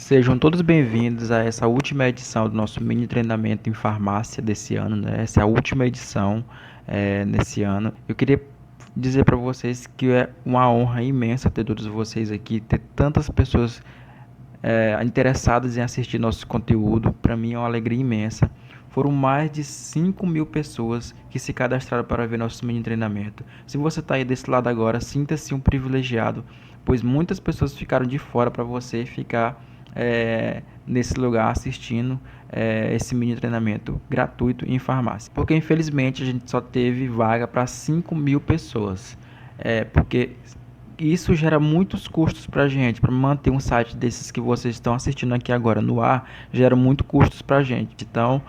Sejam todos bem-vindos a essa última edição do nosso mini treinamento em farmácia desse ano, né? Essa é a última edição nesse ano. Eu queria dizer para vocês que é uma honra imensa ter todos vocês aqui, ter tantas pessoas interessadas em assistir nosso conteúdo. Para mim é uma alegria imensa. Foram mais de 5.000 pessoas que se cadastraram para ver nosso mini treinamento. Se você está aí desse lado agora, sinta-se um privilegiado, pois muitas pessoas ficaram de fora para você ficar nesse lugar assistindo esse mini treinamento gratuito em farmácia. Porque infelizmente a gente só teve vaga para 5.000 pessoas. Porque isso gera muitos custos para a gente, para manter um site desses que vocês estão assistindo aqui agora no ar, gera muito custos para a gente. Então,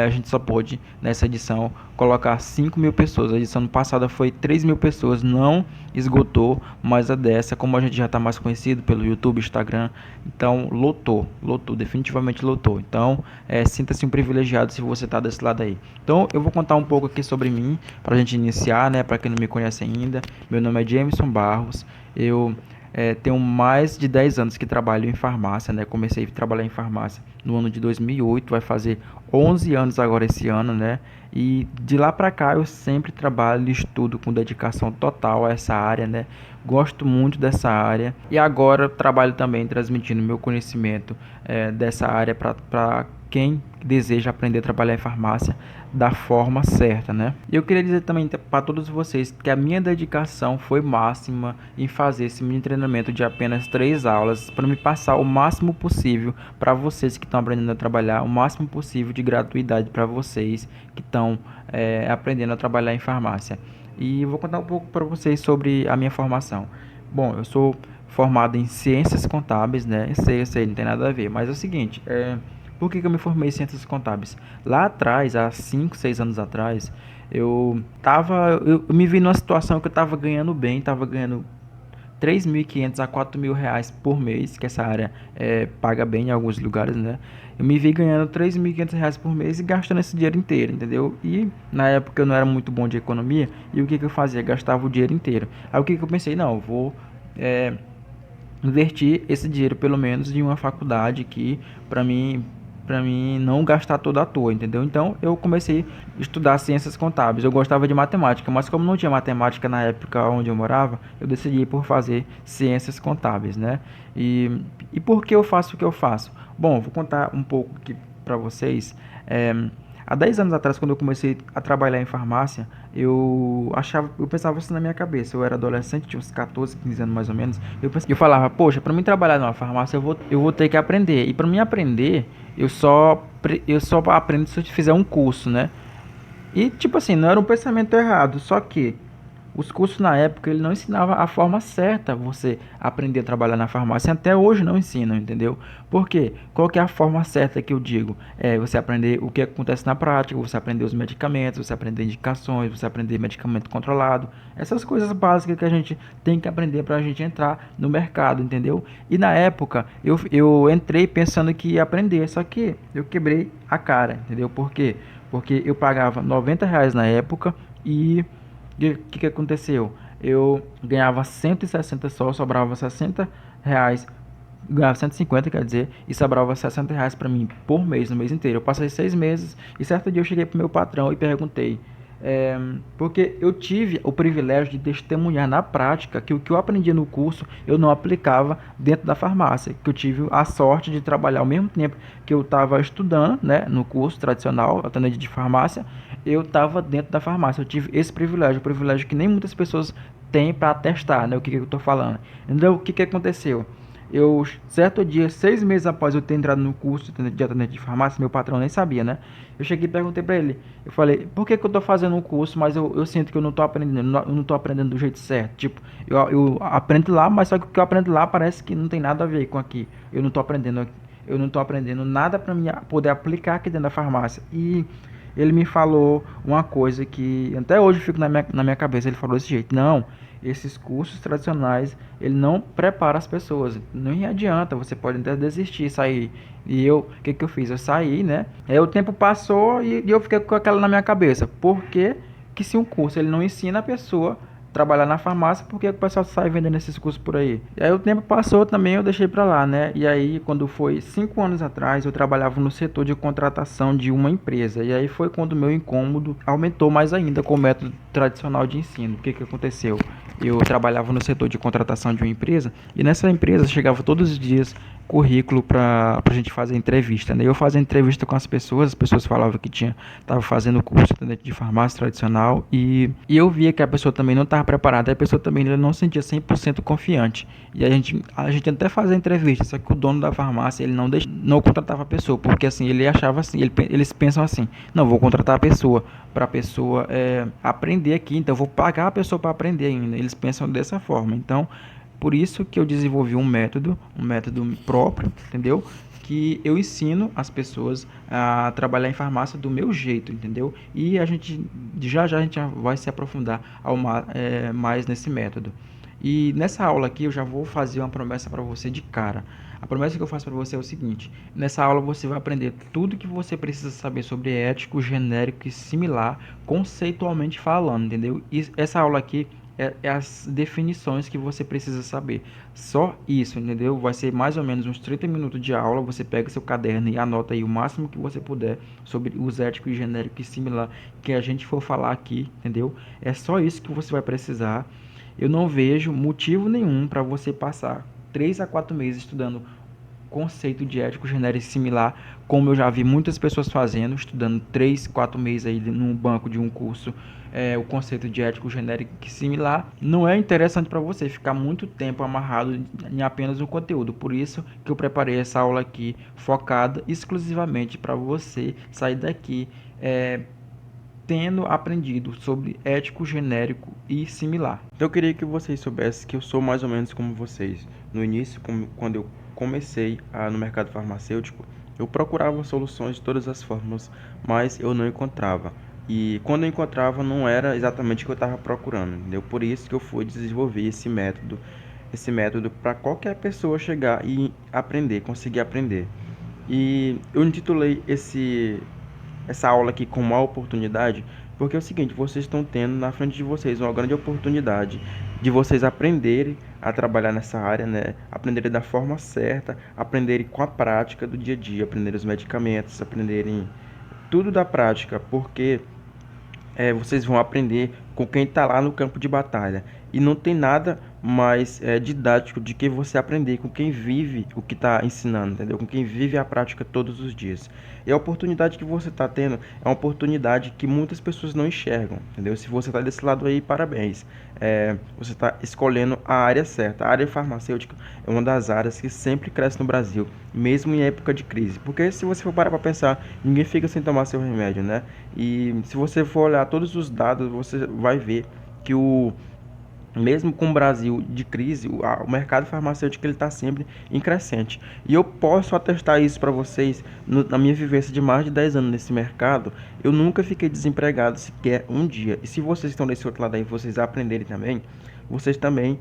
a gente só pôde, nessa edição, colocar 5.000 pessoas. A edição passada foi 3.000 pessoas, não esgotou, mas a dessa, como a gente já está mais conhecido pelo YouTube, Instagram, então lotou, definitivamente lotou. Então, sinta-se um privilegiado se você está desse lado aí. Então, eu vou contar um pouco aqui sobre mim, para a gente iniciar, né? Para quem não me conhece ainda, meu nome é Jameson Barros, eu tenho mais de 10 anos que trabalho em farmácia, né? Comecei a trabalhar em farmácia no ano de 2008, vai fazer 11 anos agora esse ano, né? E de lá para cá eu sempre trabalho e estudo com dedicação total a essa área, né? Gosto muito dessa área e agora trabalho também transmitindo meu conhecimento dessa área para quem deseja aprender a trabalhar em farmácia da forma certa, né? E eu queria dizer também para todos vocês que a minha dedicação foi máxima em fazer esse mini treinamento de apenas 3 aulas para me passar o máximo possível para vocês que estão aprendendo a trabalhar, o máximo possível de gratuidade para vocês que estão aprendendo a trabalhar em farmácia. E eu vou contar um pouco para vocês sobre a minha formação. Bom, eu sou formado em ciências contábeis, né? Eu sei, não tem nada a ver, mas é o seguinte, por que eu me formei em ciências contábeis? Lá atrás, há 5, 6 anos atrás, eu me vi numa situação que eu estava ganhando bem, estava ganhando 3.500 a 4.000 reais por mês, que essa área paga bem em alguns lugares, né? Eu me vi ganhando 3.500 reais por mês e gastando esse dinheiro inteiro, entendeu? E na época eu não era muito bom de economia, e o que eu fazia? Gastava o dinheiro inteiro. Aí o que eu pensei? Não, eu vou investir esse dinheiro pelo menos em uma faculdade que para mim não gastar toda à toa, entendeu? Então eu comecei a estudar ciências contábeis. Eu gostava de matemática, mas como não tinha matemática na época onde eu morava, eu decidi por fazer ciências contábeis, né? E por que eu faço o que eu faço? Bom, vou contar um pouco aqui para vocês. É, Há 10 anos atrás, quando eu comecei a trabalhar em farmácia, eu pensava assim na minha cabeça. Eu era adolescente, tinha uns 14, 15 anos mais ou menos. Eu falava, poxa, para mim trabalhar numa farmácia, eu vou ter que aprender. E para mim aprender, eu só aprendo se eu fizer um curso, né? E tipo assim, não era um pensamento errado, só que os cursos na época ele não ensinava a forma certa você aprender a trabalhar na farmácia. Até hoje não ensinam, entendeu? Por quê? Qual que é a forma certa que eu digo? É você aprender o que acontece na prática, você aprender os medicamentos, você aprender indicações, você aprender medicamento controlado. Essas coisas básicas que a gente tem que aprender para a gente entrar no mercado, entendeu? E na época eu entrei pensando que ia aprender, só que eu quebrei a cara, entendeu? Por quê? Porque eu pagava R$ 90 na época e o que aconteceu? Eu ganhava 160 só, sobrava R$ 60, ganhava 150, quer dizer, e sobrava R$ 60 para mim por mês, no mês inteiro. Eu passei 6 meses e certo dia eu cheguei pro meu patrão e perguntei, porque eu tive o privilégio de testemunhar na prática que o que eu aprendi no curso eu não aplicava dentro da farmácia, que eu tive a sorte de trabalhar ao mesmo tempo que eu estava estudando, né, no curso tradicional, atendente de farmácia, eu estava dentro da farmácia, eu tive esse privilégio, o privilégio que nem muitas pessoas têm para atestar, né, o que eu estou falando. Então, o que aconteceu? Eu, certo dia, 6 meses após eu ter entrado no curso de atendente de farmácia, meu patrão nem sabia, né? Eu cheguei e perguntei pra ele. Eu falei, por que eu tô fazendo um curso, mas eu sinto que eu não tô aprendendo, eu não tô aprendendo do jeito certo? Tipo, eu aprendo lá, mas só que o que eu aprendo lá parece que não tem nada a ver com aqui. Eu não tô aprendendo nada pra mim poder aplicar aqui dentro da farmácia. E ele me falou uma coisa que até hoje fica na minha cabeça. Ele falou desse jeito: não, esses cursos tradicionais ele não prepara as pessoas, não adianta, você pode até desistir, sair. E o que eu fiz? Eu saí, né? Aí o tempo passou e eu fiquei com aquela na minha cabeça: por que se um curso ele não ensina a pessoa trabalhar na farmácia, porque o pessoal sai vendendo esses cursos por aí. E aí o tempo passou também, eu deixei pra lá, né? E aí, quando foi 5 anos atrás, eu trabalhava no setor de contratação de uma empresa. E aí foi quando o meu incômodo aumentou mais ainda com o método tradicional de ensino. O que que aconteceu? Eu trabalhava no setor de contratação de uma empresa e nessa empresa chegava todos os dias currículo para a gente fazer entrevista, né? Eu fazia entrevista com as pessoas falavam que estava fazendo curso dentro de farmácia tradicional e eu via que a pessoa também não estava preparada, a pessoa também não se sentia 100% confiante. E a gente até fazia entrevista, só que o dono da farmácia, ele não contratava a pessoa, porque assim, ele achava assim, eles pensam assim, não, vou contratar a pessoa para a pessoa aprender aqui, então eu vou pagar a pessoa para aprender ainda. Eles pensam dessa forma. Então, por isso que eu desenvolvi um método próprio, entendeu? Que eu ensino as pessoas a trabalhar em farmácia do meu jeito, entendeu? E já a gente vai se aprofundar mais nesse método. E nessa aula aqui eu já vou fazer uma promessa para você de cara. A promessa que eu faço para você é o seguinte: nessa aula você vai aprender tudo que você precisa saber sobre ético, genérico e similar, conceitualmente falando, entendeu? E essa aula aqui é as definições que você precisa saber. Só isso, entendeu? Vai ser mais ou menos uns 30 minutos de aula. Você pega seu caderno e anota aí o máximo que você puder sobre os ético e genérico e similar que a gente for falar aqui, entendeu? É só isso que você vai precisar. Eu não vejo motivo nenhum para você passar 3 a 4 meses estudando conceito de ético genérico e similar, como eu já vi muitas pessoas fazendo, estudando 3 4 meses aí num banco de um curso, o conceito de ético genérico e similar. Não é interessante para você ficar muito tempo amarrado em apenas um conteúdo. Por isso que eu preparei essa aula aqui focada exclusivamente para você sair daqui tendo aprendido sobre ético genérico e similar. Então eu queria que vocês soubessem que eu sou mais ou menos como vocês. No início, quando eu comecei no mercado farmacêutico, eu procurava soluções de todas as formas, mas eu não encontrava. E quando eu encontrava, não era exatamente o que eu estava procurando, entendeu? Por isso que eu fui desenvolver esse método para qualquer pessoa chegar e aprender, conseguir aprender. E eu intitulei essa aula aqui como uma oportunidade, porque é o seguinte: vocês estão tendo na frente de vocês uma grande oportunidade de vocês aprenderem a trabalhar nessa área, né? Aprenderem da forma certa, aprenderem com a prática do dia a dia, aprenderem os medicamentos, aprenderem tudo da prática, porque vocês vão aprender com quem está lá no campo de batalha. E não tem nada mais didático de que você aprender com quem vive o que está ensinando, entendeu? Com quem vive a prática todos os dias. E a oportunidade que você está tendo é uma oportunidade que muitas pessoas não enxergam, entendeu? Se você está desse lado aí, parabéns. Você está escolhendo a área certa. A área farmacêutica é uma das áreas que sempre cresce no Brasil, mesmo em época de crise. Porque se você for parar para pensar, ninguém fica sem tomar seu remédio, né? E se você for olhar todos os dados, você vai ver que mesmo com o Brasil de crise, o mercado farmacêutico ele está sempre em crescente. E eu posso atestar isso para vocês na minha vivência de mais de 10 anos nesse mercado. Eu nunca fiquei desempregado sequer um dia. E se vocês estão desse outro lado aí, vocês aprenderem também, vocês também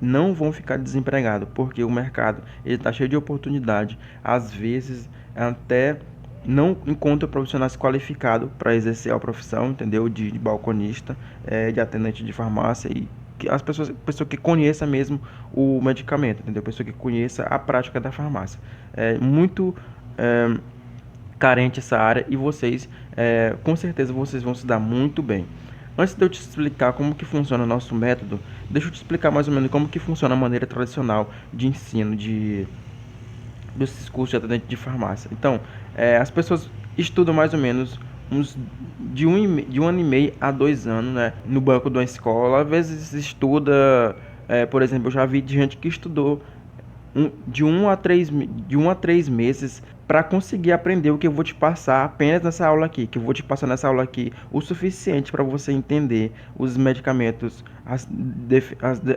não vão ficar desempregados, porque o mercado ele está cheio de oportunidade. Às vezes até não encontra profissionais qualificados para exercer a profissão, entendeu? De balconista, de atendente de farmácia e as pessoa que conheça mesmo o medicamento, entendeu? Pessoa que conheça a prática da farmácia. É muito carente essa área e vocês, com certeza, vocês vão se dar muito bem. Antes de eu te explicar como que funciona o nosso método, deixa eu te explicar mais ou menos como que funciona a maneira tradicional de ensino desses cursos de atendente de farmácia. Então, as pessoas estudam mais ou menos de um ano e meio a 2 anos, né, no banco de uma escola. Às vezes estuda, por exemplo, eu já vi gente que estudou de 1 a 3 meses para conseguir aprender o que eu vou te passar apenas nessa aula aqui, que eu vou te passar nessa aula aqui o suficiente para você entender os medicamentos,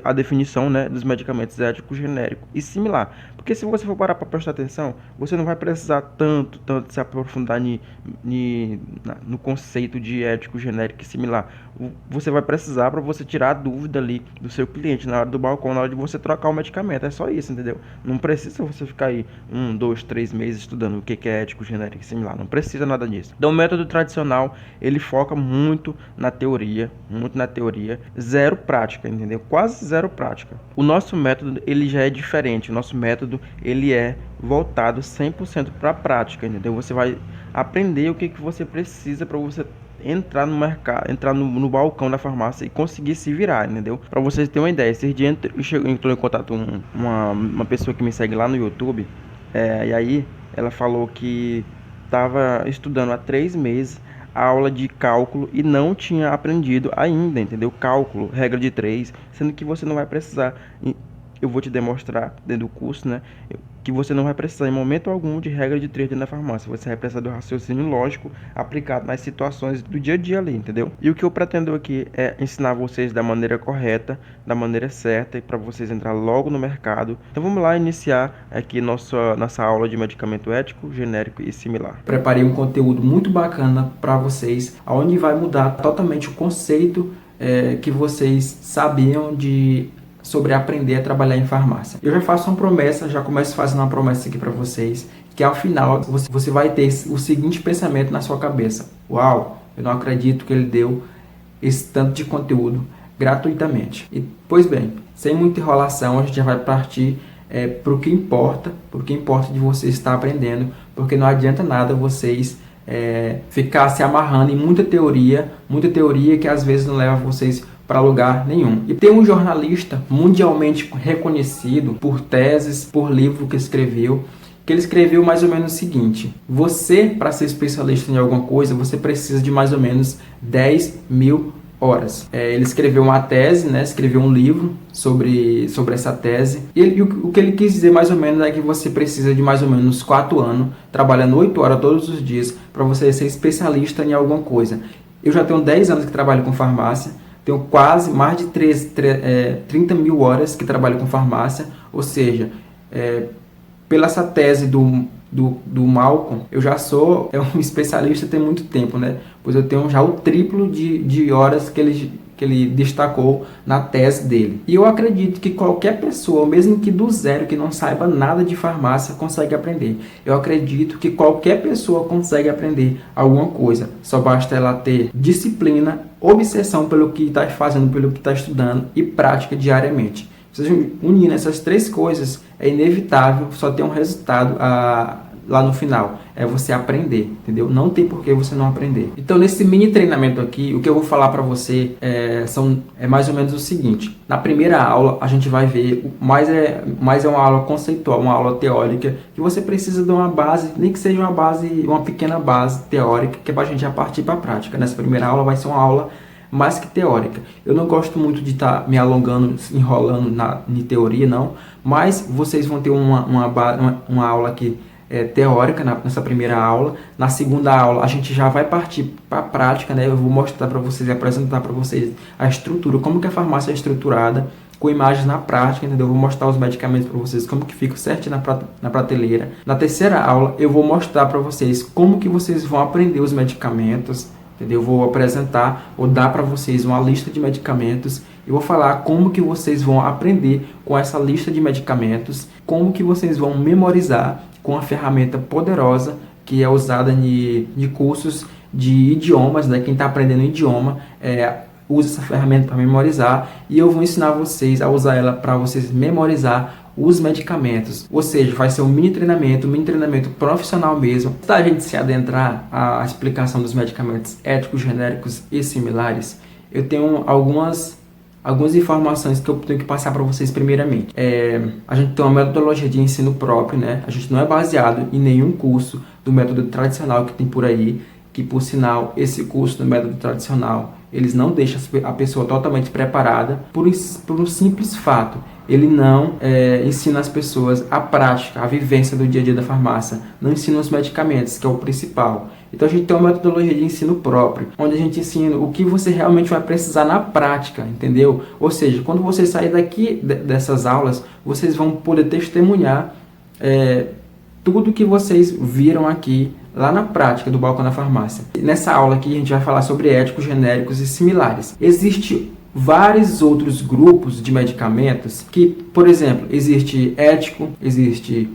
a definição, né, dos medicamentos ético, genérico e similar. Porque se você for parar para prestar atenção, você não vai precisar tanto se aprofundar no conceito de ético, genérico e similar. Você vai precisar para você tirar a dúvida ali do seu cliente na hora do balcão, na hora de você trocar o medicamento. É só isso, entendeu? Não precisa você ficar aí 1, 2, 3 meses estudando estudando o que é ético, genérico e similar. Não precisa nada disso. Então, o método tradicional, ele foca muito na teoria, zero prática, entendeu? Quase zero prática. O nosso método, ele já é diferente. O nosso método, ele é voltado 100% para a prática, entendeu? Você vai aprender o que você precisa para você entrar no mercado, entrar no balcão da farmácia e conseguir se virar, entendeu? Para vocês terem uma ideia, esses dias entrou em contato com uma pessoa que me segue lá no YouTube, e aí ela falou que estava estudando há 3 meses a aula de cálculo e não tinha aprendido ainda, entendeu? Cálculo, regra de 3, sendo que você não vai precisar. Eu vou te demonstrar dentro do curso, né? Que você não vai precisar em momento algum de regra de 3 dentro da farmácia. Você vai precisar do raciocínio lógico aplicado nas situações do dia a dia ali, entendeu? E o que eu pretendo aqui é ensinar vocês da maneira correta, da maneira certa, e para vocês entrar logo no mercado. Então vamos lá iniciar aqui nossa aula de medicamento ético, genérico e similar. Preparei um conteúdo muito bacana para vocês, onde vai mudar totalmente o conceito que vocês sabiam sobre aprender a trabalhar em farmácia. Eu já faço uma promessa, já começo fazendo uma promessa aqui para vocês, que ao final você vai ter o seguinte pensamento na sua cabeça: uau, eu não acredito que ele deu esse tanto de conteúdo gratuitamente. E, pois bem, sem muita enrolação, a gente já vai partir para o que importa de vocês estar aprendendo, porque não adianta nada vocês ficar se amarrando em muita teoria que às vezes não leva vocês para lugar nenhum. E tem um jornalista mundialmente reconhecido por teses, por livro que ele escreveu mais ou menos o seguinte: você, para ser especialista em alguma coisa, você precisa de mais ou menos 10.000 horas. Ele escreveu uma tese, né? Escreveu um livro sobre essa tese. E o que ele quis dizer mais ou menos é que você precisa de mais ou menos 4 anos, trabalhando 8 horas todos os dias, para você ser especialista em alguma coisa. Eu já tenho 10 anos que trabalho com farmácia, tenho quase mais de 30.000 horas que trabalho com farmácia, ou seja, pela essa tese do Malcolm, eu já sou um especialista tem muito tempo, né? Pois eu tenho já o triplo de horas que ele destacou na tese dele. E eu acredito que qualquer pessoa, mesmo que do zero, que não saiba nada de farmácia, consegue aprender. Eu acredito que qualquer pessoa consegue aprender alguma coisa. Só basta ela ter disciplina, obsessão pelo que está fazendo, pelo que está estudando e prática diariamente. Vocês unindo essas 3 coisas, é inevitável só ter um resultado lá no final. É você aprender, entendeu? Não tem por que você não aprender. Então, nesse mini treinamento aqui, o que eu vou falar para você é mais ou menos o seguinte. Na primeira aula, a gente vai ver, mais é uma aula conceitual, uma aula teórica, que você precisa de uma base, nem que seja uma pequena base teórica, que é para a gente já partir para a prática. Nessa primeira aula vai ser uma aula mais que teórica. Eu não gosto muito de estar me alongando, enrolando em teoria, não, mas vocês vão ter uma aula aqui teórica nessa primeira aula. Na segunda aula a gente já vai partir para a prática, né? Eu vou mostrar para vocês, apresentar para vocês a estrutura, como que a farmácia é estruturada, com imagens na prática, entendeu? Eu vou mostrar os medicamentos para vocês, como que fica certinho na prateleira. Na terceira aula eu vou mostrar para vocês como que vocês vão aprender os medicamentos, entendeu? Eu vou apresentar ou dar para vocês uma lista de medicamentos. Eu vou falar como que vocês vão aprender com essa lista de medicamentos, como que vocês vão memorizar com uma ferramenta poderosa que é usada de cursos de idiomas, né? Quem está aprendendo idioma usa essa ferramenta para memorizar, e eu vou ensinar vocês a usar ela para vocês memorizar os medicamentos. Ou seja, vai ser um mini treinamento profissional mesmo. Para a gente se adentrar à explicação dos medicamentos éticos, genéricos e similares, eu tenho algumas informações que eu tenho que passar para vocês primeiramente. A gente tem uma metodologia de ensino próprio, né? A gente não é baseado em nenhum curso do método tradicional que tem por aí, que por sinal, esse curso do método tradicional, eles não deixam a pessoa totalmente preparada por um simples fato. Ele não ensina as pessoas a prática, a vivência do dia a dia da farmácia. Não ensina os medicamentos, que é o principal. Então a gente tem uma metodologia de ensino próprio, onde a gente ensina o que você realmente vai precisar na prática, entendeu? Ou seja, quando você sair daqui dessas aulas, vocês vão poder testemunhar tudo que vocês viram aqui lá na prática do balcão da farmácia. Nessa aula aqui a gente vai falar sobre éticos, genéricos e similares. Existe vários outros grupos de medicamentos que, por exemplo, existe ético, existe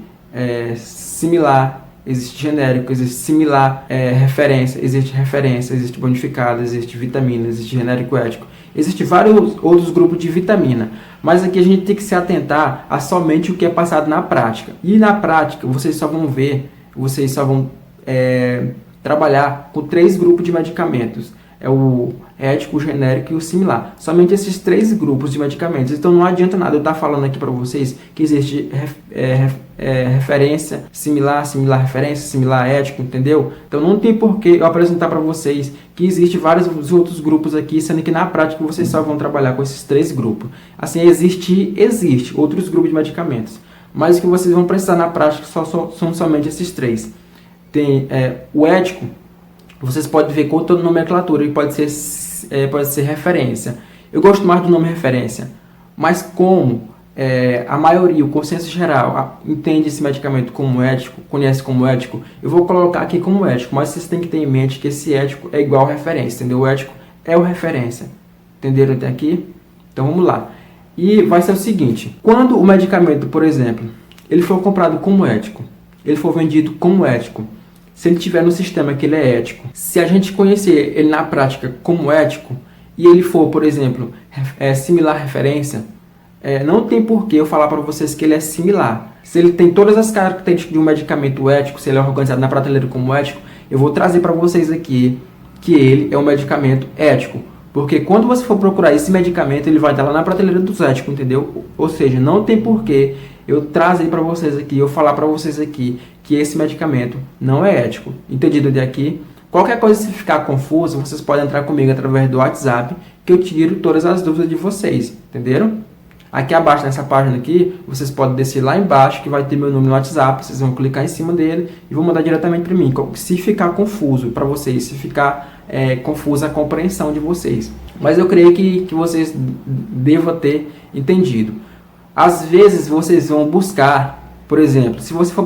similar, existe genérico, existe similar, referência, existe bonificado, existe vitamina, existe genérico ético. Existem vários outros grupos de vitamina, mas aqui a gente tem que se atentar a somente o que é passado na prática. E na prática, vocês só vão trabalhar com 3 grupos de medicamentos. É o ético, o genérico e o similar. Somente esses 3 grupos de medicamentos. Então não adianta nada eu estar falando aqui para vocês que existe referência, similar referência, similar ético, entendeu? Então não tem porquê eu apresentar para vocês que existe vários outros grupos aqui, sendo que na prática vocês só vão trabalhar com esses 3 grupos. Assim, existe outros grupos de medicamentos, mas o que vocês vão precisar na prática são somente esses 3. Tem o ético. Vocês podem ver com toda nomenclatura e pode ser referência. Eu gosto mais do nome referência, mas como a maioria, o consenso geral, entende esse medicamento como ético, conhece como ético, eu vou colocar aqui como ético, mas vocês têm que ter em mente que esse ético é igual a referência, entendeu? O ético é o referência. Entenderam até aqui? Então vamos lá. E vai ser o seguinte, quando o medicamento, por exemplo, ele for comprado como ético, ele for vendido como ético, se ele tiver no sistema que ele é ético, se a gente conhecer ele na prática como ético, e ele for, por exemplo, similar referência, não tem por que eu falar para vocês que ele é similar. Se ele tem todas as características de um medicamento ético, se ele é organizado na prateleira como ético, eu vou trazer para vocês aqui que ele é um medicamento ético. Porque quando você for procurar esse medicamento, ele vai estar lá na prateleira dos éticos, entendeu? Ou seja, não tem por que eu trazer para vocês aqui, eu falar para vocês aqui que esse medicamento não é ético. Entendido até aqui? Qualquer coisa, se ficar confuso, vocês podem entrar comigo através do WhatsApp, que eu tiro todas as dúvidas de vocês. Entenderam? Aqui abaixo, nessa página aqui, vocês podem descer lá embaixo, que vai ter meu número no WhatsApp, vocês vão clicar em cima dele e vão mandar diretamente para mim. Se ficar confuso para vocês, se ficar confusa a compreensão de vocês. Mas eu creio que vocês devam ter entendido. Às vezes vocês vão buscar, por exemplo, se você for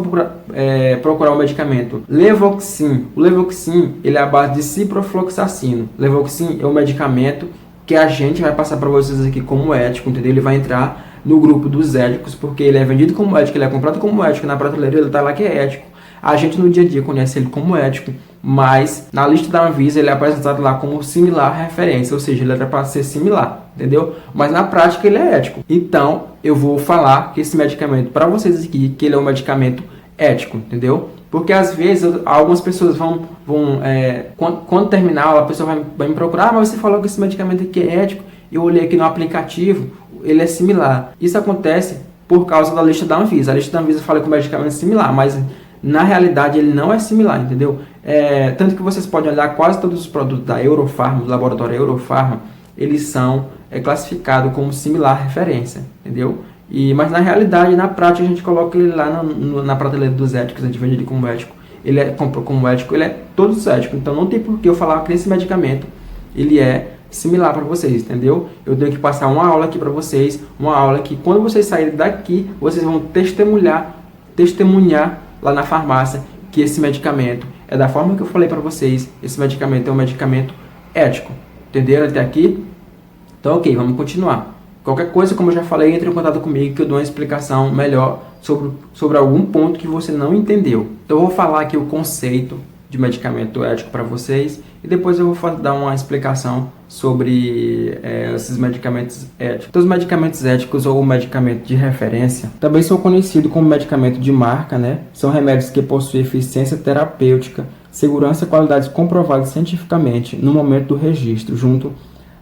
procurar um medicamento Levoxin, o Levoxin ele é a base de ciprofloxacino. Levoxin é um medicamento que a gente vai passar para vocês aqui como ético, entendeu? Ele vai entrar no grupo dos éticos, porque ele é vendido como ético, ele é comprado como ético, na prateleira ele está lá que é ético. A gente no dia a dia conhece ele como ético, mas na lista da Anvisa ele é apresentado lá como similar referência, ou seja, ele é para ser similar, entendeu? Mas na prática ele é ético. Então eu vou falar que esse medicamento para vocês aqui, que ele é um medicamento ético, entendeu? Porque às vezes algumas pessoas quando terminar a pessoa vai me procurar, mas você falou que esse medicamento aqui é ético, eu olhei aqui no aplicativo, ele é similar. Isso acontece por causa da lista da Anvisa. A lista da Anvisa fala que o medicamento é similar, mas na realidade ele não é similar, entendeu? Tanto que vocês podem olhar quase todos os produtos da Eurofarma, do laboratório Eurofarma, eles são classificados como similar referência, entendeu? Mas na realidade, na prática, a gente coloca ele lá na prateleira dos éticos, a gente vende ele como ético, compra como ético, ele é todos éticos, então não tem por que eu falar que esse medicamento ele é similar para vocês, entendeu? Eu tenho que passar uma aula aqui para vocês, uma aula que quando vocês saírem daqui, vocês vão testemunhar lá na farmácia que esse medicamento é da forma que eu falei para vocês, esse medicamento é um medicamento ético. Entenderam até aqui? Então, ok, vamos continuar. Qualquer coisa, como eu já falei, entre em contato comigo que eu dou uma explicação melhor sobre algum ponto que você não entendeu. Então, eu vou falar aqui o conceito de medicamento ético para vocês e depois eu vou dar uma explicação sobre esses medicamentos éticos. Então, os medicamentos éticos ou medicamento de referência também são conhecidos como medicamento de marca, né? São remédios que possuem eficiência terapêutica, segurança e qualidade comprovadas cientificamente no momento do registro, junto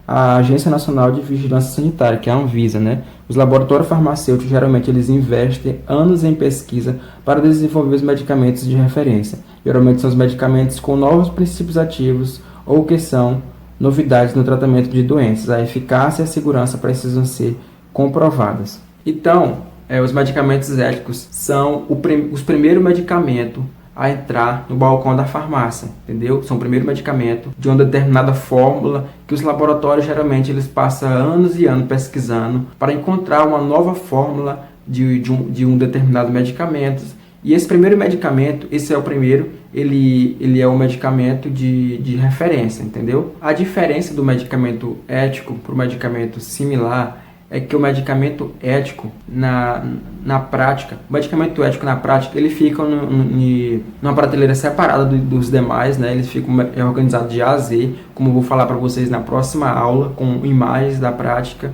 à Agência Nacional de Vigilância Sanitária, que é a Anvisa, né? Os laboratórios farmacêuticos, geralmente, eles investem anos em pesquisa para desenvolver os medicamentos de referência. Geralmente, são os medicamentos com novos princípios ativos ou que são novidades no tratamento de doenças. A eficácia e a segurança precisam ser comprovadas. Então, os medicamentos éticos são os primeiros medicamentos a entrar no balcão da farmácia, entendeu? São o primeiro medicamento de uma determinada fórmula que os laboratórios geralmente eles passam anos e anos pesquisando para encontrar uma nova fórmula de um determinado medicamento. E esse primeiro medicamento, esse é o primeiro, ele é um medicamento de referência, entendeu? A diferença do medicamento ético para o medicamento similar é que o medicamento ético na prática, o medicamento ético na prática, ele fica numa prateleira separada dos demais, né? Eles ficam organizados de A a Z, como eu vou falar para vocês na próxima aula, com imagens da prática.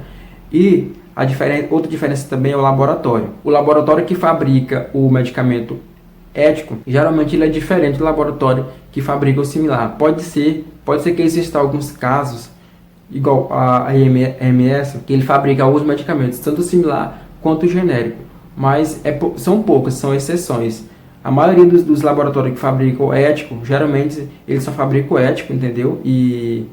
E outra diferença também é o laboratório. O laboratório que fabrica o medicamento ético, geralmente ele é diferente do laboratório que fabrica o similar. Pode ser que existam alguns casos, igual a AMS, que ele fabrica alguns medicamentos, tanto similar quanto genérico, mas são poucos, são exceções. A maioria dos laboratórios que fabricam ético, geralmente eles só fabricam ético, entendeu? E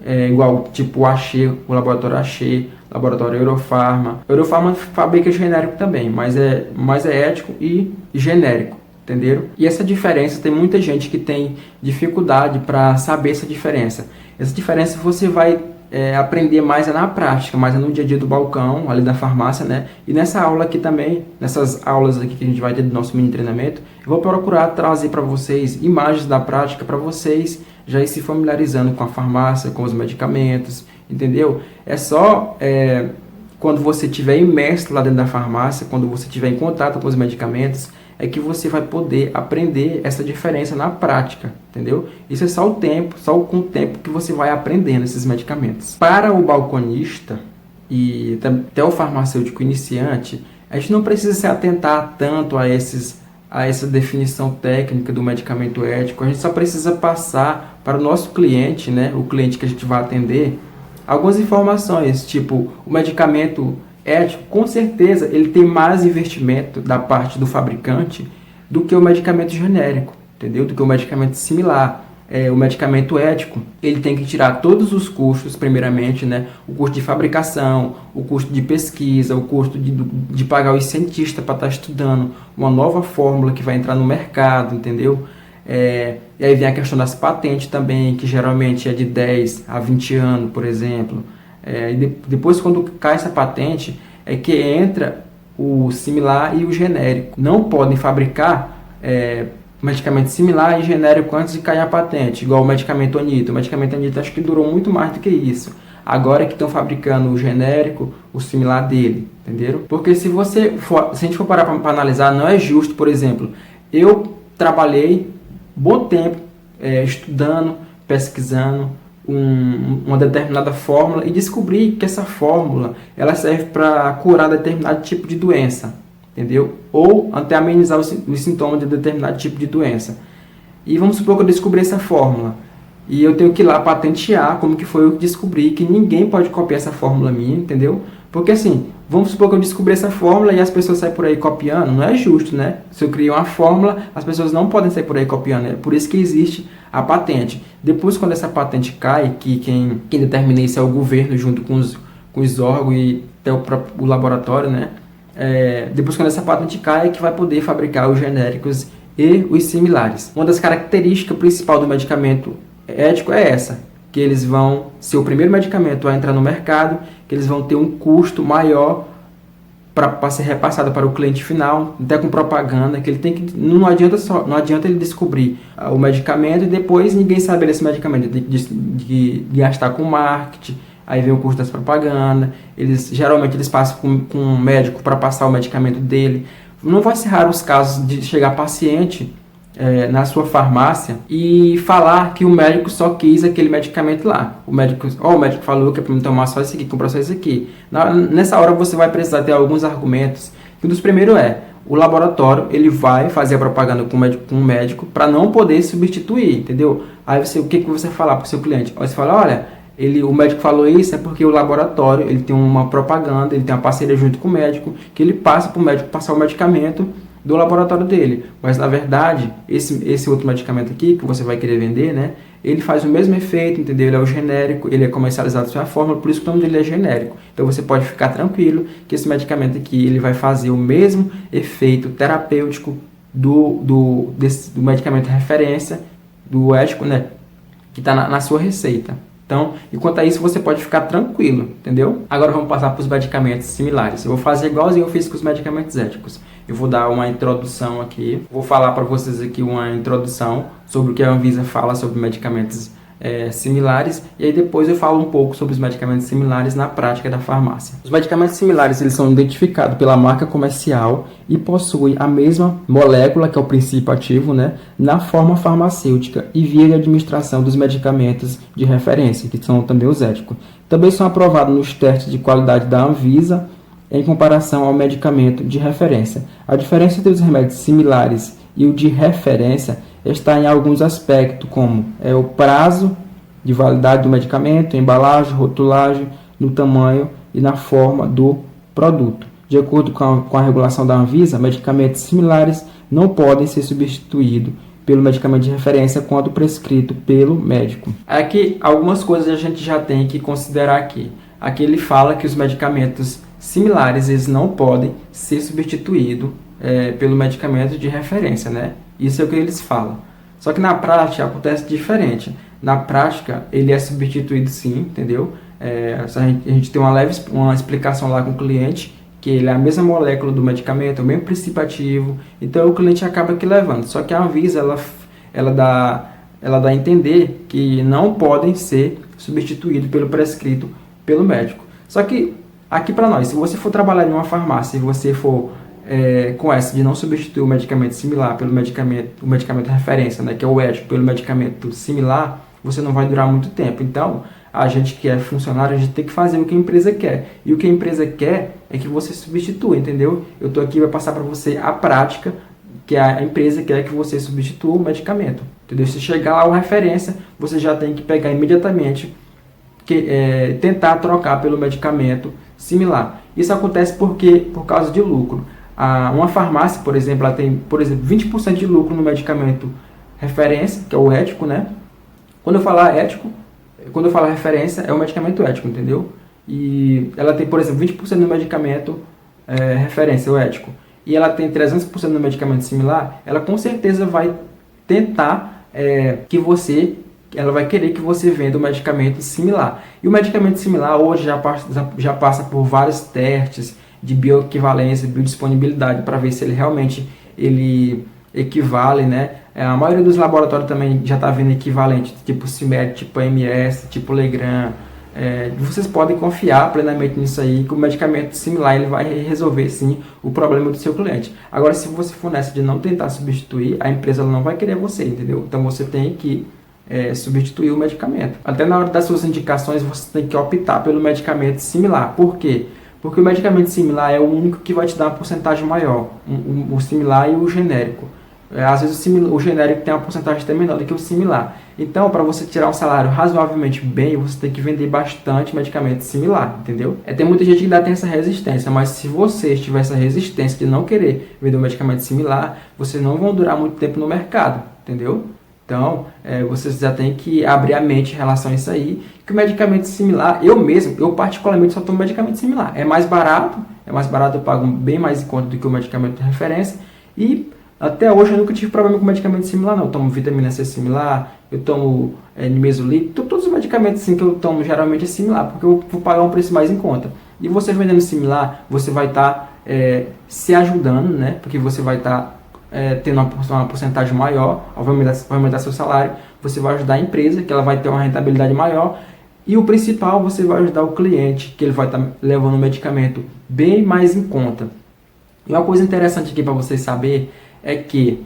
é igual tipo o laboratório Axê, laboratório Eurofarma. Eurofarma fabrica genérico também, mas é ético e genérico. Entenderam? E essa diferença, tem muita gente que tem dificuldade para saber essa diferença. Essa diferença você vai aprender mais na prática, mais no dia a dia do balcão, ali da farmácia, né? E nessa aula aqui também, nessas aulas aqui que a gente vai ter do nosso mini treinamento, eu vou procurar trazer para vocês imagens da prática para vocês já ir se familiarizando com a farmácia, com os medicamentos, entendeu? É só quando você estiver imerso lá dentro da farmácia, quando você estiver em contato com os medicamentos, é que você vai poder aprender essa diferença na prática, entendeu? Isso é só com o tempo que você vai aprendendo esses medicamentos. Para o balconista e até o farmacêutico iniciante, a gente não precisa se atentar tanto a essa definição técnica do medicamento ético, a gente só precisa passar para o nosso cliente, né, o cliente que a gente vai atender, algumas informações, tipo o medicamento ético, com certeza, ele tem mais investimento da parte do fabricante do que o medicamento genérico, entendeu? Do que o medicamento similar. O medicamento ético, ele tem que tirar todos os custos, primeiramente, né? O custo de fabricação, o custo de pesquisa, o custo de pagar os cientistas para estar estudando uma nova fórmula que vai entrar no mercado, entendeu? E aí vem a questão das patentes também, que geralmente é de 10 a 20 anos, por exemplo. Depois, quando cai essa patente, é que entra o similar e o genérico. Não podem fabricar medicamento similar e genérico antes de cair a patente, igual o medicamento Anita. O medicamento Anita acho que durou muito mais do que isso. Agora é que estão fabricando o genérico, o similar dele, entenderam? Porque se a gente for parar para analisar, não é justo, por exemplo, eu trabalhei bom tempo estudando, pesquisando, uma determinada fórmula e descobrir que essa fórmula ela serve para curar determinado tipo de doença, entendeu? Ou até amenizar os sintomas de determinado tipo de doença. E vamos supor que eu descobri essa fórmula e eu tenho que ir lá patentear como que foi eu que descobri, que ninguém pode copiar essa fórmula minha, entendeu? Porque assim, vamos supor que eu descobri essa fórmula e as pessoas saem por aí copiando, não é justo, né? Se eu criei uma fórmula, as pessoas não podem sair por aí copiando, é por isso que existe a patente. Depois, quando essa patente cai, que quem determina isso é o governo junto com os órgãos e até o laboratório, né? Depois, quando essa patente cai, é que vai poder fabricar os genéricos e os similares. Uma das características principais do medicamento ético é essa, que eles vão ser o primeiro medicamento a entrar no mercado, que eles vão ter um custo maior para ser repassado para o cliente final, até com propaganda, que ele tem que não adianta ele descobrir o medicamento e depois ninguém saber desse medicamento, de gastar com marketing, aí vem o custo das propagandas, geralmente eles passam com um médico para passar o medicamento dele. Não vai ser raro os casos de chegar paciente na sua farmácia e falar que o médico só quis aquele medicamento lá. O médico falou que é para me tomar só isso aqui, comprar só isso aqui. Nessa hora você vai precisar ter alguns argumentos. Um dos primeiros o laboratório ele vai fazer a propaganda com o médico para não poder substituir, entendeu? Aí o que você falar para o seu cliente? Você fala, olha, o médico falou isso é porque o laboratório ele tem uma propaganda, ele tem uma parceria junto com o médico, que ele passa para o médico passar o medicamento do laboratório dele, mas na verdade esse outro medicamento aqui que você vai querer vender, né, ele faz o mesmo efeito, entendeu? Ele é o genérico, ele é comercializado sua fórmula, por isso que o nome dele é genérico. Então você pode ficar tranquilo que esse medicamento aqui ele vai fazer o mesmo efeito terapêutico do medicamento de referência, do ético, né, que está na sua receita. Então, enquanto a isso, você pode ficar tranquilo, entendeu? Agora vamos passar para os medicamentos similares. Eu vou fazer igualzinho eu fiz com os medicamentos éticos. Eu vou dar uma introdução aqui. Vou falar para vocês aqui uma introdução sobre o que a Anvisa fala sobre medicamentos similares, e aí depois eu falo um pouco sobre os medicamentos similares na prática da farmácia. Os medicamentos similares, eles são identificados pela marca comercial e possuem a mesma molécula, que é o princípio ativo, né, na forma farmacêutica e via de administração dos medicamentos de referência, que são também os éticos. Também são aprovados nos testes de qualidade da Anvisa em comparação ao medicamento de referência. A diferença entre os remédios similares e o de referência está em alguns aspectos, como o prazo de validade do medicamento, embalagem, rotulagem, no tamanho e na forma do produto. De acordo com a regulação da Anvisa, medicamentos similares não podem ser substituídos pelo medicamento de referência quando prescrito pelo médico. Aqui, algumas coisas a gente já tem que considerar aqui. Aqui ele fala que os medicamentos similares eles não podem ser substituídos pelo medicamento de referência, né? Isso é o que eles falam. Só que na prática acontece diferente. Na prática ele é substituído sim, entendeu? A gente tem uma explicação lá com o cliente, que ele é a mesma molécula do medicamento, o mesmo princípio ativo, então o cliente acaba aqui levando. Só que a Anvisa, ela dá a entender que não podem ser substituídos pelo prescrito pelo médico. Só que, aqui para nós, se você for trabalhar em uma farmácia e você for com essa de não substituir o medicamento similar pelo o medicamento de referência, né, que é o ético, pelo medicamento similar, você não vai durar muito tempo. Então, a gente que é funcionário, a gente tem que fazer o que a empresa quer. E o que a empresa quer é que você substitua, entendeu? Eu estou aqui para passar para você a prática que a empresa quer que você substitua o medicamento. Entendeu? Se chegar lá uma referência, você já tem que pegar imediatamente, tentar trocar pelo medicamento similar. Isso acontece por causa de lucro. Uma farmácia, por exemplo, ela tem, 20% de lucro no medicamento referência, que é o ético, né? Quando eu falar ético, quando eu falar referência, é o medicamento ético, entendeu? E ela tem, por exemplo, 20% no medicamento referência, o ético, e ela tem 300% no medicamento similar, ela com certeza vai tentar ela vai querer que você venda o medicamento similar. E o medicamento similar hoje já passa por vários testes de bioequivalência, biodisponibilidade, para ver se ele realmente equivale, né? A maioria dos laboratórios também já está vendo equivalente, tipo CIMED, tipo AMS, tipo Legrand. Vocês podem confiar plenamente nisso aí, que o medicamento similar ele vai resolver sim o problema do seu cliente. Agora, se você for nessa de não tentar substituir, a empresa não vai querer você, entendeu? Então você tem que substituir o medicamento. Até na hora das suas indicações, você tem que optar pelo medicamento similar. Por quê? Porque o medicamento similar é o único que vai te dar uma porcentagem maior, o similar e o genérico. Às vezes o genérico tem uma porcentagem até menor do que o similar. Então, para você tirar um salário razoavelmente bem, você tem que vender bastante medicamento similar, entendeu? Tem muita gente que ainda tem essa resistência, mas se você tiver essa resistência de não querer vender um medicamento similar, vocês não vão durar muito tempo no mercado, entendeu? Então, vocês já tem que abrir a mente em relação a isso aí, que o medicamento similar, eu particularmente só tomo medicamento similar. É mais barato, eu pago bem mais em conta do que o medicamento de referência, e até hoje eu nunca tive problema com medicamento similar, não. Eu tomo vitamina C similar, eu tomo nimesulide, todos os medicamentos assim, que eu tomo geralmente é similar, porque eu vou pagar um preço mais em conta. E você vendendo similar, você vai estar se ajudando, né? Porque você vai estar tendo uma porcentagem maior, vai aumentar seu salário, você vai ajudar a empresa, que ela vai ter uma rentabilidade maior, e o principal, você vai ajudar o cliente, que ele vai estar levando o medicamento bem mais em conta. E uma coisa interessante aqui para vocês saberem é que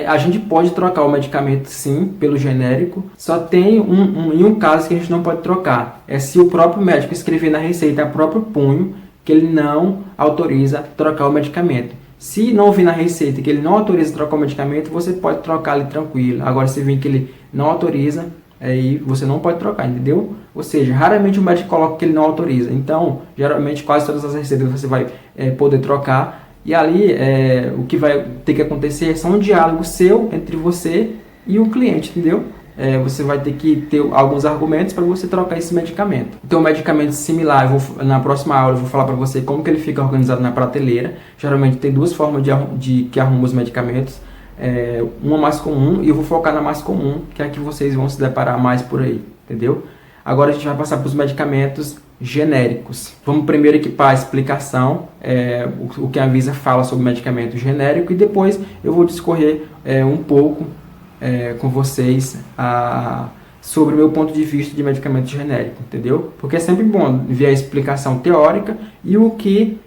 a gente pode trocar o medicamento sim pelo genérico, só tem um caso que a gente não pode trocar, é se o próprio médico escrever na receita a próprio punho que ele não autoriza trocar o medicamento. Se não vir na receita que ele não autoriza trocar o medicamento, você pode trocar ali tranquilo. Agora, se vir que ele não autoriza, aí você não pode trocar, entendeu? Ou seja, raramente o médico coloca que ele não autoriza. Então, geralmente, quase todas as receitas você vai poder trocar. E ali, o que vai ter que acontecer é só um diálogo seu entre você e o cliente, entendeu? Você vai ter que ter alguns argumentos para você trocar esse medicamento. Então, o medicamento similar, na próxima aula eu vou falar para você como que ele fica organizado na prateleira. Geralmente tem duas formas que arrumam os medicamentos. Uma mais comum, e eu vou focar na mais comum, que é a que vocês vão se deparar mais por aí, entendeu? Agora a gente vai passar para os medicamentos genéricos. Vamos primeiro equipar a explicação, o que a Anvisa fala sobre medicamento genérico, e depois eu vou discorrer um pouco com vocês sobre o meu ponto de vista de medicamento genérico, entendeu? Porque é sempre bom ver a explicação teórica e o que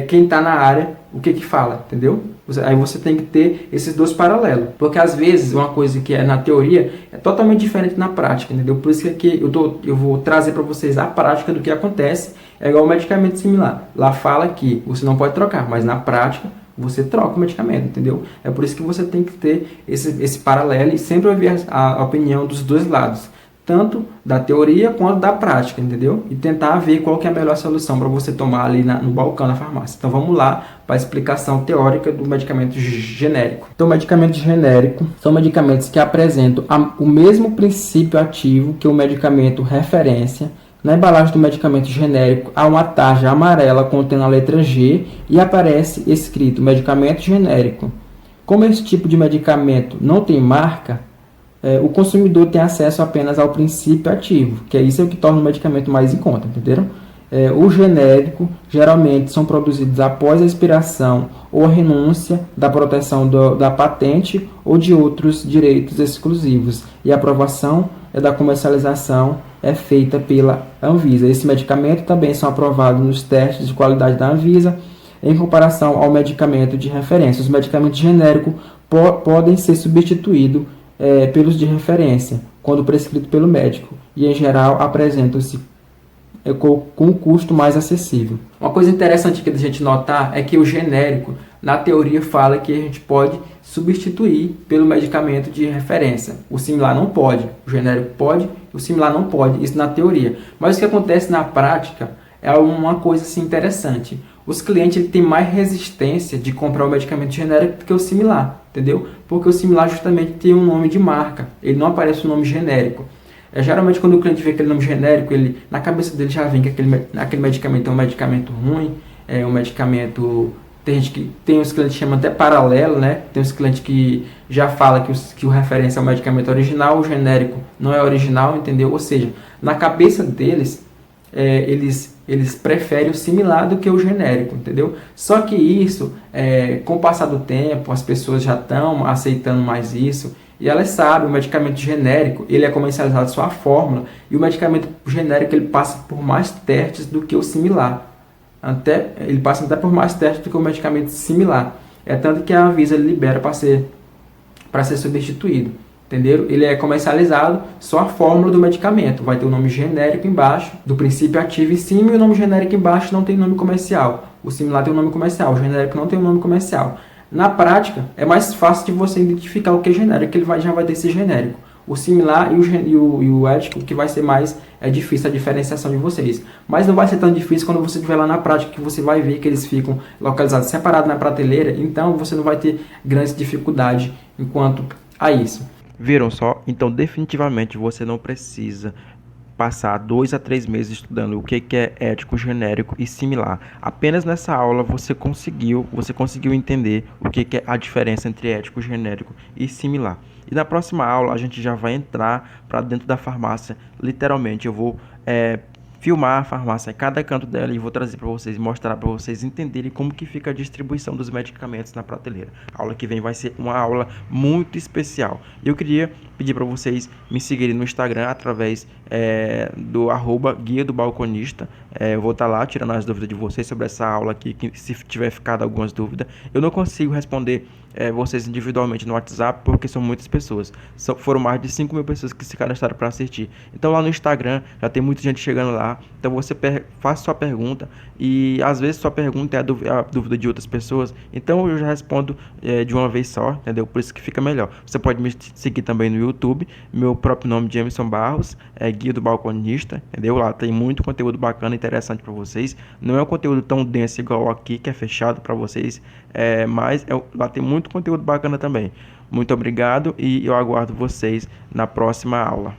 quem está na área, o que fala, entendeu? Aí você tem que ter esses dois paralelos, porque às vezes uma coisa que é na teoria é totalmente diferente na prática, entendeu? Por isso que aqui eu vou trazer para vocês a prática do que acontece. É igual o medicamento similar. Lá fala que você não pode trocar, mas na prática você troca o medicamento, entendeu? É por isso que você tem que ter esse paralelo e sempre ouvir a opinião dos dois lados, tanto da teoria quanto da prática, entendeu? E tentar ver qual que é a melhor solução para você tomar ali no balcão da farmácia. Então vamos lá para a explicação teórica do medicamento genérico. Então, medicamento genérico são medicamentos que apresentam o mesmo princípio ativo que o medicamento referência. Na embalagem do medicamento genérico há uma tarja amarela contendo a letra G e aparece escrito medicamento genérico. Como esse tipo de medicamento não tem marca, o consumidor tem acesso apenas ao princípio ativo, que é isso que torna o medicamento mais em conta, entenderam? O genérico geralmente são produzidos após a expiração ou a renúncia da proteção da patente ou de outros direitos exclusivos, e a aprovação da comercialização é feita pela Anvisa. Esse medicamento também são aprovados nos testes de qualidade da Anvisa em comparação ao medicamento de referência. Os medicamentos genéricos podem ser substituídos pelos de referência, quando prescrito pelo médico, e em geral apresentam-se com um custo mais acessível. Uma coisa interessante que a gente notar é que o genérico, na teoria, fala que a gente pode substituir pelo medicamento de referência. O similar não pode, o genérico pode, o similar não pode, isso na teoria. Mas o que acontece na prática é uma coisa assim, interessante. Os clientes têm mais resistência de comprar o medicamento genérico do que o similar, entendeu? Porque o similar justamente tem um nome de marca, ele não aparece o nome genérico. Geralmente quando o cliente vê aquele nome genérico, na cabeça dele já vem que aquele medicamento é um medicamento ruim, é um medicamento... Tem os clientes que chamam até paralelo, né? Tem os clientes que já falam que o referência é o medicamento original, o genérico não é original, entendeu? Ou seja, na cabeça deles, eles preferem o similar do que o genérico, entendeu? Só que isso, com o passar do tempo, as pessoas já estão aceitando mais isso, e elas sabem, o medicamento genérico, ele é comercializado só a fórmula, e o medicamento genérico ele passa por mais testes do que o similar. Ele passa até por mais testes do que o medicamento similar. É tanto que a Anvisa libera para ser substituído. Entenderam? Ele é comercializado só a fórmula do medicamento. Vai ter o nome genérico embaixo, do princípio ativo em cima, e o nome genérico embaixo não tem nome comercial. O similar tem um nome comercial, o genérico não tem um nome comercial. Na prática, é mais fácil de você identificar o que é genérico, que já vai ter esse genérico. O similar e o ético, que vai ser mais difícil a diferenciação de vocês. Mas não vai ser tão difícil quando você estiver lá na prática, que você vai ver que eles ficam localizados separados na prateleira, então você não vai ter grandes dificuldades enquanto a isso. Viram só? Então definitivamente você não precisa passar 2 a 3 meses estudando o que é ético, genérico e similar. Apenas nessa aula você conseguiu entender o que é a diferença entre ético, genérico e similar. E na próxima aula a gente já vai entrar para dentro da farmácia. Literalmente eu vou filmar a farmácia, cada canto dela, e vou trazer para vocês, mostrar para vocês entenderem como que fica a distribuição dos medicamentos na prateleira. A aula que vem vai ser uma aula muito especial. Eu queria pedir para vocês me seguirem no Instagram através do @guia do balconista. Eu vou estar lá tirando as dúvidas de vocês sobre essa aula aqui, que se tiver ficado algumas dúvidas. Eu não consigo responder vocês individualmente no WhatsApp, porque são muitas pessoas. Foram mais de 5 mil pessoas que se cadastraram para assistir. Então lá no Instagram já tem muita gente chegando lá. Então você faça sua pergunta, e às vezes sua pergunta é a dúvida de outras pessoas. Então eu já respondo de uma vez só, entendeu? Por isso que fica melhor. Você pode me seguir também no YouTube, meu próprio nome, Jameson Barros, Guia do Balconista, entendeu? Lá tem muito conteúdo bacana, interessante para vocês. Não é um conteúdo tão denso igual aqui, que é fechado para vocês, mas lá tem muito conteúdo bacana também. Muito obrigado, e eu aguardo vocês na próxima aula.